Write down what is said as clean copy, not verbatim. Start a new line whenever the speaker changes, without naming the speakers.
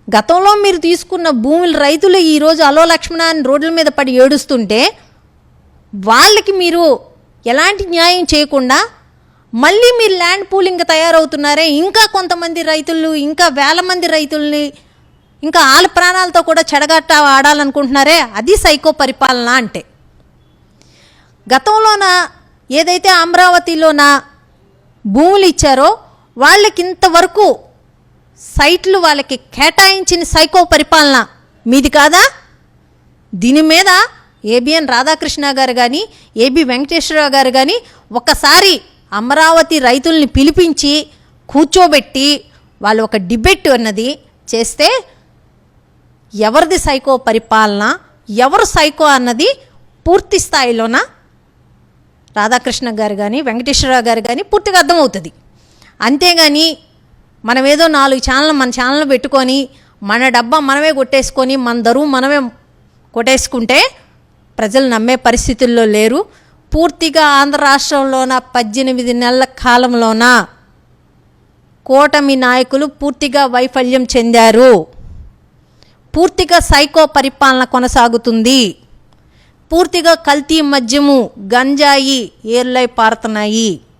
గతంలో మీరు తీసుకున్న భూములు రైతులు ఈరోజు అలో లక్ష్మణ అని రోడ్ల మీద పడి ఏడుస్తుంటే వాళ్ళకి మీరు ఎలాంటి న్యాయం చేయకుండా మళ్ళీ మీరు ల్యాండ్ పూలింగ్ తయారవుతున్నారే, ఇంకా కొంతమంది రైతులు, ఇంకా వేల మంది రైతుల్ని, ఇంకా వాళ్ళ ప్రాణాలతో కూడా చెడగట్ట ఆడాలనుకుంటున్నారే, అది సైకో పరిపాలన అంటే. గతంలోన ఏదైతే అమరావతిలోన భూములు ఇచ్చారో వాళ్ళకి ఇంతవరకు సైట్లు వాళ్ళకి కేటాయించిన సైకో పరిపాలన మీది కాదా? దీని మీద ఏబిఎన్ రాధాకృష్ణ గారు కానీ, ఏబి వెంకటేశ్వరరావు గారు కానీ ఒకసారి అమరావతి రైతుల్ని పిలిపించి కూర్చోబెట్టి వాళ్ళు ఒక డిబేట్ అన్నది చేస్తే ఎవరిది సైకో పరిపాలన, ఎవరు సైకో అన్నది పూర్తి స్థాయిలోన రాధాకృష్ణ గారు కానీ, వెంకటేశ్వరరావు గారు కానీ పూర్తిగా అర్థమవుతుంది. అంతేగాని మనం ఏదో 4 మన ఛానల్ పెట్టుకొని మన డబ్బా మనమే కొట్టేసుకొని మన దరువు మనమే కొట్టేసుకుంటే ప్రజలు నమ్మే పరిస్థితుల్లో లేరు. పూర్తిగా ఆంధ్ర రాష్ట్రంలోన 18 నెలల కాలంలోన కూటమి నాయకులు పూర్తిగా వైఫల్యం చెందారు. పూర్తిగా సైకో పరిపాలన కొనసాగుతుంది. పూర్తిగా కల్తీ మద్యము, గంజాయి ఏర్లై పారుతున్నాయి.